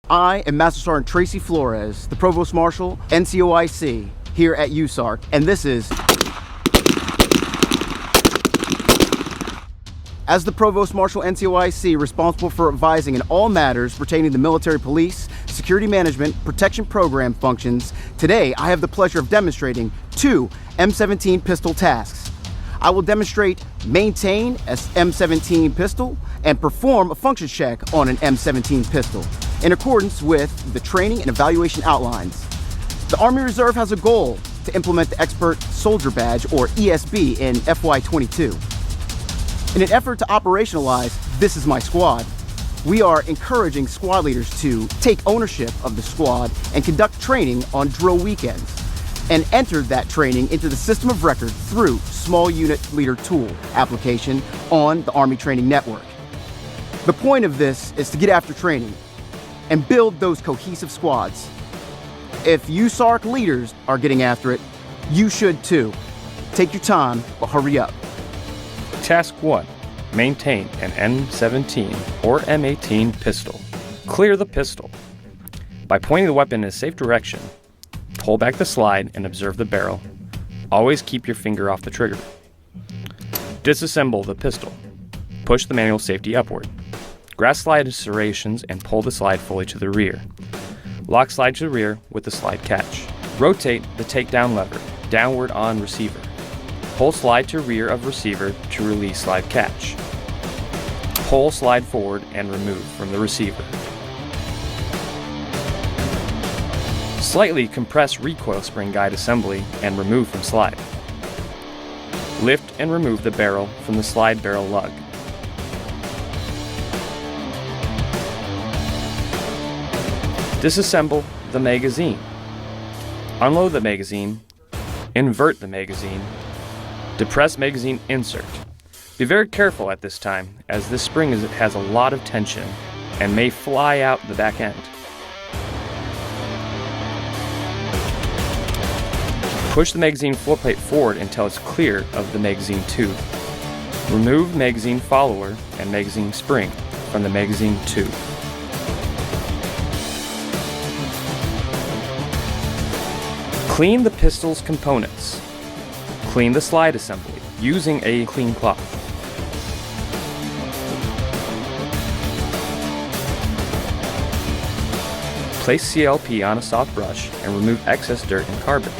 I am Master Sergeant Tracy Flores, the Provost Marshal, NCOIC, here at USARC, and this is... As the Provost Marshal NCOIC responsible for advising in all matters pertaining to military police, security management, protection program functions, today I have the pleasure of demonstrating 2 M17 pistol tasks. I will demonstrate maintain a M17 pistol and perform a function check on an M17 pistol in accordance with the training and evaluation outlines. The Army Reserve has a goal to implement the Expert Soldier Badge, or ESB, in FY22. In an effort to operationalize This Is My Squad, we are encouraging squad leaders to take ownership of the squad and conduct training on drill weekends, and enter that training into the system of record through Small Unit Leader Tool application on the Army Training Network. The point of this is to get after training and build those cohesive squads. If USARC leaders are getting after it, you should too. Take your time, but hurry up. Task 1. Maintain an M17 or M18 pistol. Clear the pistol. By pointing the weapon in a safe direction, pull back the slide and observe the barrel. Always keep your finger off the trigger. Disassemble the pistol. Push the manual safety upward. Grasp slide serrations and pull the slide fully to the rear. Lock slide to the rear with the slide catch. Rotate the takedown lever downward on receiver. Pull slide to rear of receiver to release slide catch. Pull slide forward and remove from the receiver. Slightly compress recoil spring guide assembly and remove from slide. Lift and remove the barrel from the slide barrel lug. Disassemble the magazine. Unload the magazine. Invert the magazine. Depress magazine insert. Be very careful at this time, as this spring has a lot of tension and may fly out the back end. Push the magazine floor plate forward until it's clear of the magazine tube. Remove magazine follower and magazine spring from the magazine tube. Clean the pistol's components. Clean the slide assembly using a clean cloth. Place CLP on a soft brush and remove excess dirt and carbon.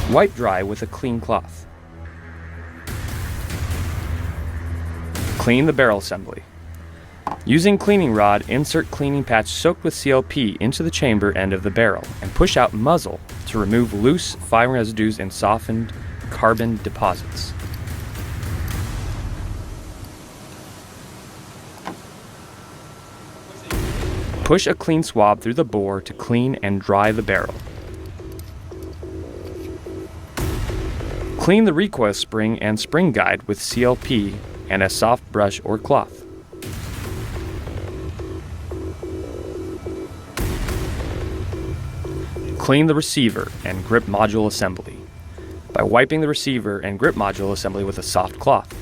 Wipe dry with a clean cloth. Clean the barrel assembly. Using cleaning rod, insert cleaning patch soaked with CLP into the chamber end of the barrel and push out muzzle to remove loose firing residues and softened carbon deposits. Push a clean swab through the bore to clean and dry the barrel. Clean the recoil spring and spring guide with CLP and a soft brush or cloth. Clean the receiver and grip module assembly by wiping the receiver and grip module assembly with a soft cloth.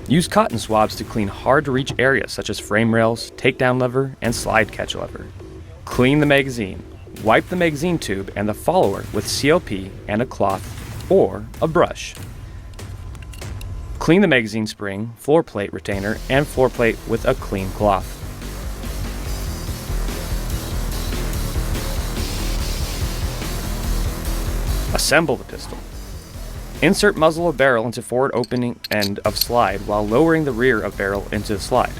Use cotton swabs to clean hard-to-reach areas such as frame rails, takedown lever, and slide catch lever. Clean the magazine. Wipe the magazine tube and the follower with CLP and a cloth or a brush. Clean the magazine spring, floor plate retainer, and floor plate with a clean cloth. Assemble the pistol. Insert muzzle of barrel into forward opening end of slide while lowering the rear of barrel into the slide.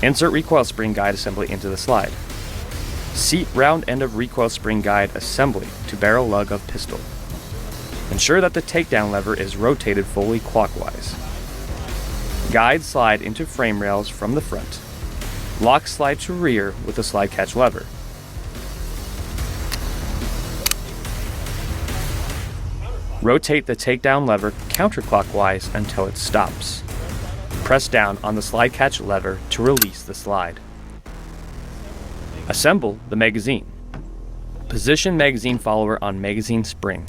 Insert recoil spring guide assembly into the slide. Seat round end of recoil spring guide assembly to barrel lug of pistol. Ensure that the takedown lever is rotated fully clockwise. Guide slide into frame rails from the front. Lock slide to rear with the slide catch lever. Rotate the takedown lever counterclockwise until it stops. Press down on the slide catch lever to release the slide. Assemble the magazine. Position magazine follower on magazine spring.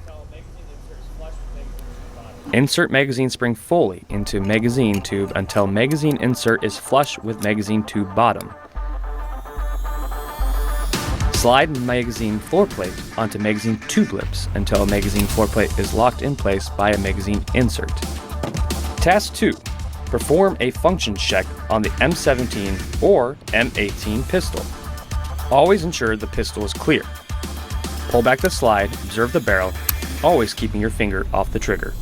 Insert magazine spring fully into magazine tube until magazine insert is flush with magazine tube bottom. Slide magazine floor plate onto magazine tube lips until magazine floor plate is locked in place by a magazine insert. Task 2. Perform a function check on the M17 or M18 pistol. Always ensure the pistol is clear. Pull back the slide, observe the barrel, always keeping your finger off the trigger.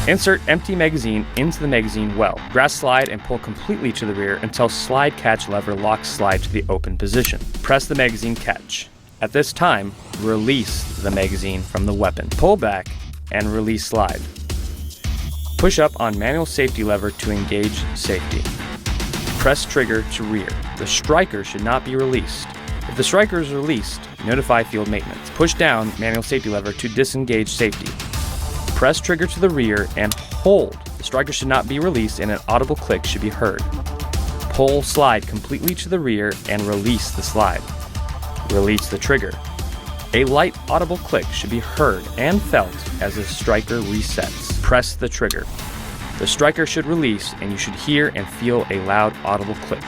Insert empty magazine into the magazine well. Grasp slide and pull completely to the rear until slide catch lever locks slide to the open position. Press the magazine catch. At this time, release the magazine from the weapon. Pull back and release slide. Push up on manual safety lever to engage safety. Press trigger to rear. The striker should not be released. If the striker is released, notify field maintenance. Push down manual safety lever to disengage safety. Press trigger to the rear and hold. The striker should not be released and an audible click should be heard. Pull slide completely to the rear and release the slide. Release the trigger. A light audible click should be heard and felt as the striker resets. Press the trigger. The striker should release and you should hear and feel a loud audible click.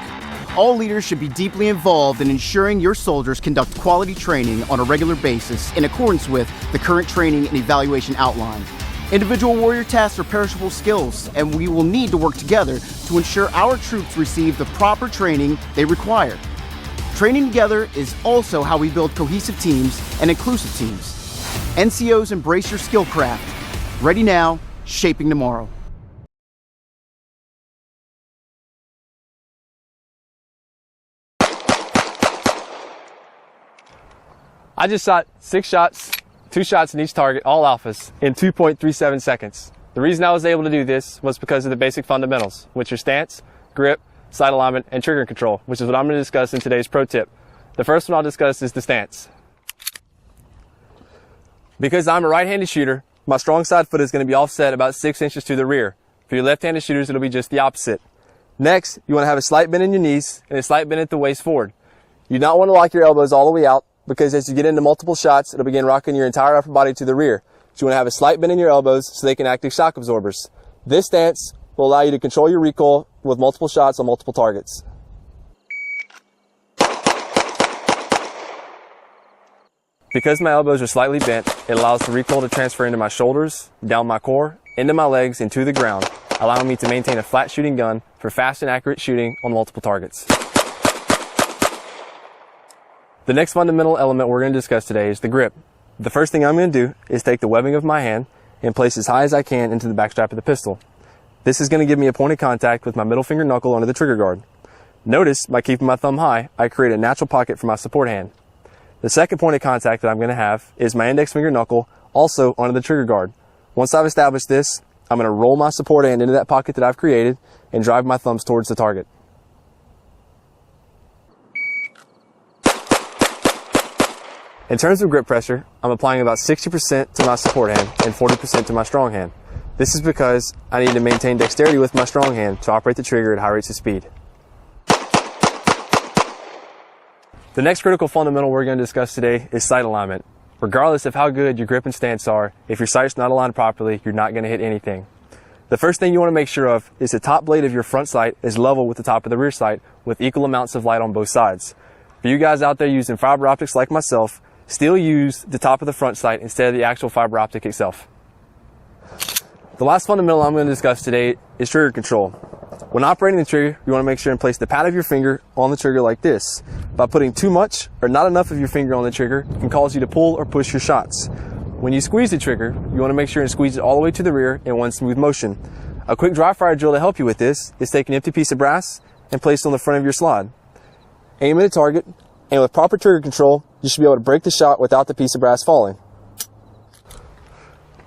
All leaders should be deeply involved in ensuring your soldiers conduct quality training on a regular basis in accordance with the current training and evaluation outline. Individual warrior tasks are perishable skills, and we will need to work together to ensure our troops receive the proper training they require. Training together is also how we build cohesive teams and inclusive teams. NCOs, embrace your skill craft. Ready now, shaping tomorrow. I just shot 6 shots, 2 shots in each target, all alphas, in 2.37 seconds. The reason I was able to do this was because of the basic fundamentals, which are stance, grip, sight alignment, and trigger control, which is what I'm going to discuss in today's pro tip. The first one I'll discuss is the stance. Because I'm a right-handed shooter, my strong side foot is going to be offset about 6 inches to the rear. For your left-handed shooters, it'll be just the opposite. Next, you want to have a slight bend in your knees and a slight bend at the waist forward. You do not want to lock your elbows all the way out, because as you get into multiple shots, it'll begin rocking your entire upper body to the rear. So you want to have a slight bend in your elbows so they can act as shock absorbers. This stance will allow you to control your recoil with multiple shots on multiple targets. Because my elbows are slightly bent, it allows the recoil to transfer into my shoulders, down my core, into my legs, and to the ground, allowing me to maintain a flat shooting gun for fast and accurate shooting on multiple targets. The next fundamental element we're going to discuss today is the grip. The first thing I'm going to do is take the webbing of my hand and place as high as I can into the backstrap of the pistol. This is going to give me a point of contact with my middle finger knuckle under the trigger guard. Notice, by keeping my thumb high, I create a natural pocket for my support hand. The second point of contact that I'm going to have is my index finger knuckle, also under the trigger guard. Once I've established this, I'm going to roll my support hand into that pocket that I've created and drive my thumbs towards the target. In terms of grip pressure, I'm applying about 60% to my support hand and 40% to my strong hand. This is because I need to maintain dexterity with my strong hand to operate the trigger at high rates of speed. The next critical fundamental we're going to discuss today is sight alignment. Regardless of how good your grip and stance are, if your sight's not aligned properly, you're not going to hit anything. The first thing you want to make sure of is the top blade of your front sight is level with the top of the rear sight with equal amounts of light on both sides. For you guys out there using fiber optics like myself, still use the top of the front sight instead of the actual fiber optic itself. The last fundamental I'm going to discuss today is trigger control. When operating the trigger, you want to make sure and place the pad of your finger on the trigger like this. By putting too much or not enough of your finger on the trigger can cause you to pull or push your shots. When you squeeze the trigger, you want to make sure and squeeze it all the way to the rear in one smooth motion. A quick dry fire drill to help you with this is take an empty piece of brass and place it on the front of your slide. Aim at a target, and with proper trigger control, you should be able to break the shot without the piece of brass falling.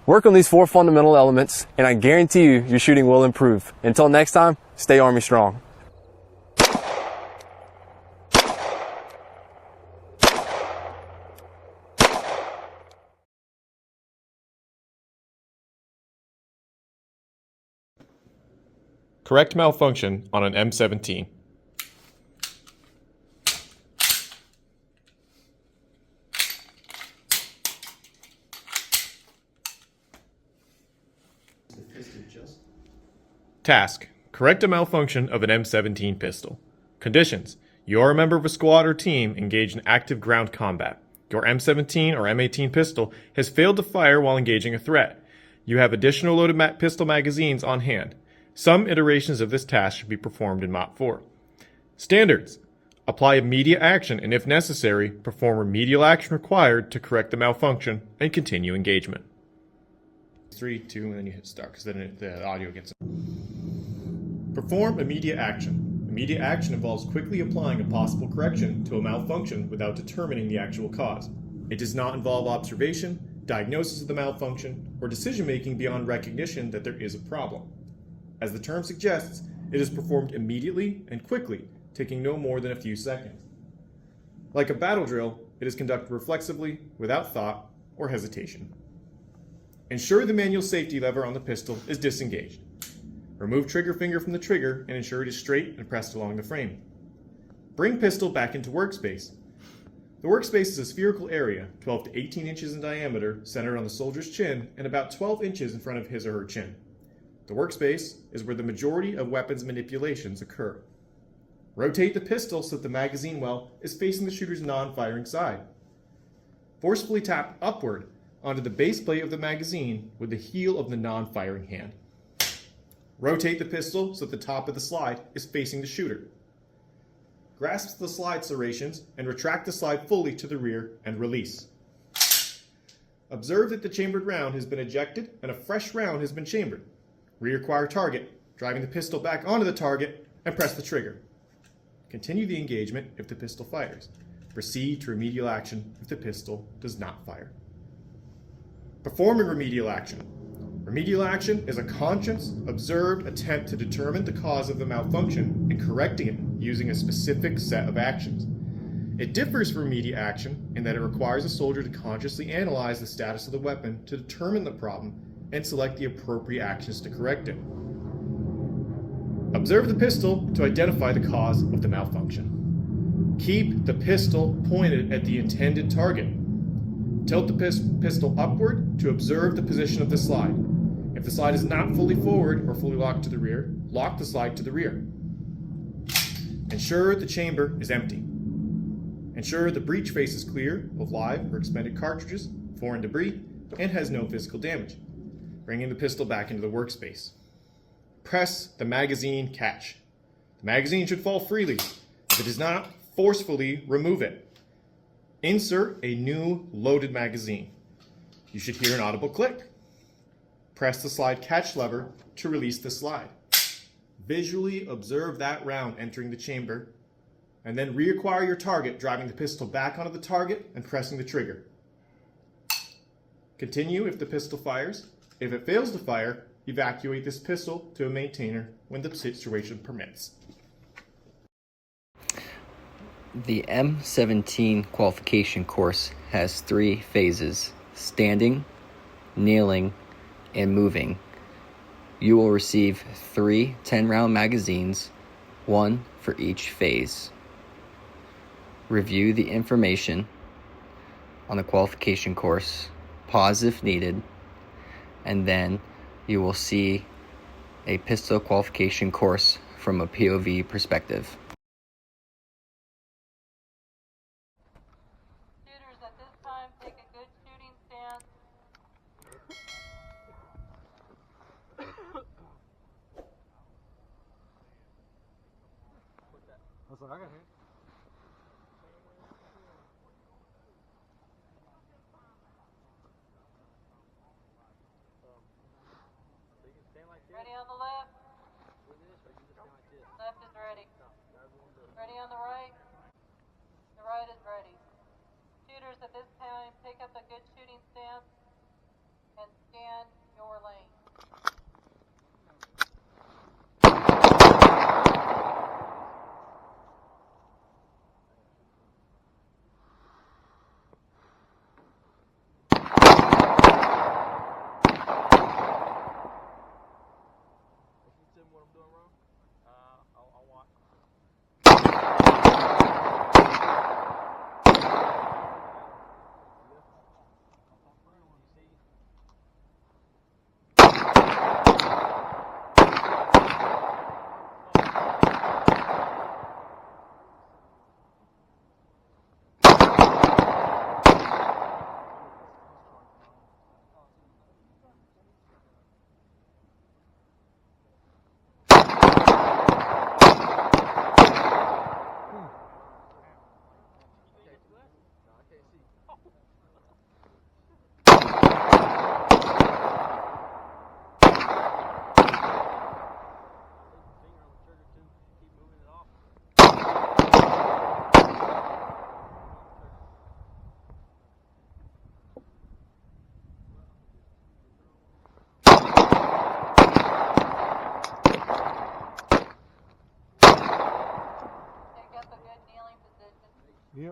Work on these 4 fundamental elements, and I guarantee you your shooting will improve. Until next time, stay Army strong. Correct malfunction on an M17. Task: correct a malfunction of an M17 pistol. Conditions: you are a member of a squad or team engaged in active ground combat. Your M17 or M18 pistol has failed to fire while engaging a threat. You have additional loaded pistol magazines on hand. Some iterations of this task should be performed in Mod 4. Standards: apply immediate action and, if necessary, perform remedial action required to correct the malfunction and continue engagement. 3, 2, and then you hit start because then the audio gets. Perform immediate action. Immediate action involves quickly applying a possible correction to a malfunction without determining the actual cause. It does not involve observation, diagnosis of the malfunction, or decision-making beyond recognition that there is a problem. As the term suggests, it is performed immediately and quickly, taking no more than a few seconds. Like a battle drill, it is conducted reflexively, without thought or hesitation. Ensure the manual safety lever on the pistol is disengaged. Remove trigger finger from the trigger and ensure it is straight and pressed along the frame. Bring pistol back into workspace. The workspace is a spherical area, 12 to 18 inches in diameter, centered on the soldier's chin and about 12 inches in front of his or her chin. The workspace is where the majority of weapons manipulations occur. Rotate the pistol so that the magazine well is facing the shooter's non-firing side. Forcefully tap upward onto the base plate of the magazine with the heel of the non-firing hand. Rotate the pistol so that the top of the slide is facing the shooter. Grasp the slide serrations and retract the slide fully to the rear and release. Observe that the chambered round has been ejected and a fresh round has been chambered. Reacquire target, driving the pistol back onto the target and press the trigger. Continue the engagement if the pistol fires. Proceed to remedial action if the pistol does not fire. Performing remedial action. Remedial action is a conscious, observed attempt to determine the cause of the malfunction and correcting it using a specific set of actions. It differs from immediate action in that it requires a soldier to consciously analyze the status of the weapon to determine the problem and select the appropriate actions to correct it. Observe the pistol to identify the cause of the malfunction. Keep the pistol pointed at the intended target. Tilt the pistol upward to observe the position of the slide. If the slide is not fully forward or fully locked to the rear, lock the slide to the rear. Ensure the chamber is empty. Ensure the breech face is clear of live or expended cartridges, foreign debris, and has no physical damage. Bringing the pistol back into the workspace. Press the magazine catch. The magazine should fall freely. If it does not, forcefully remove it. Insert a new loaded magazine. You should hear an audible click. Press the slide catch lever to release the slide. Visually observe that round entering the chamber, and then reacquire your target, driving the pistol back onto the target and pressing the trigger. Continue if the pistol fires. If it fails to fire, evacuate this pistol to a maintainer when the situation permits. The M17 qualification course has 3 phases: standing, kneeling, and moving. You will receive 3 10-round magazines, 1 for each phase. Review the information on the qualification course, pause if needed, and then you will see a pistol qualification course from a POV perspective. Shooters at this time, take a good shooting stance. Ready on the left. Left is ready. Ready on the right. The right is ready. Shooters at this time, take up a good shooting stance and scan your lane.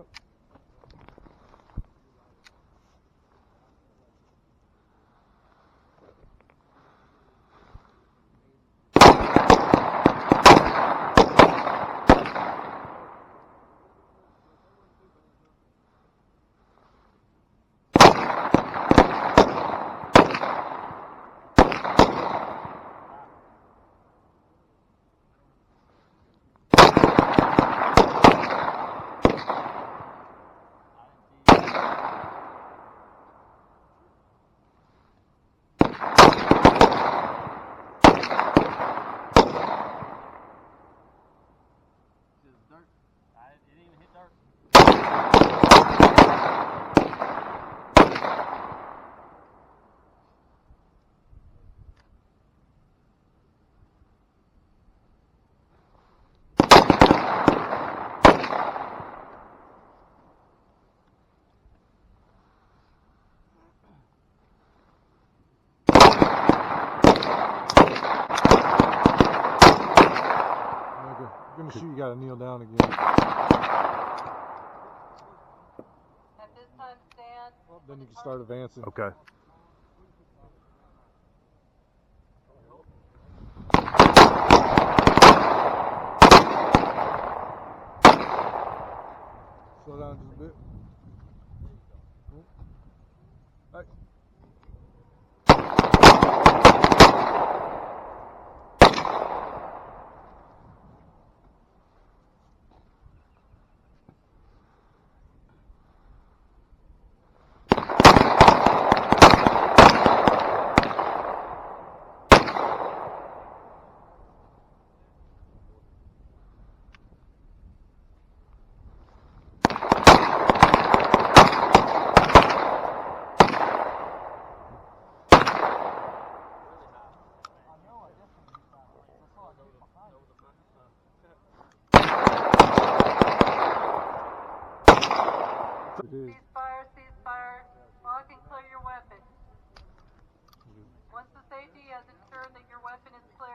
Yep. You're gonna shoot, you gotta kneel down again. At this time, stand. Well, then you can start advancing. Okay. Slow down just a bit. Right. Ceasefire, ceasefire. Lock and clear your weapon. Once the safety has ensured that your weapon is clear,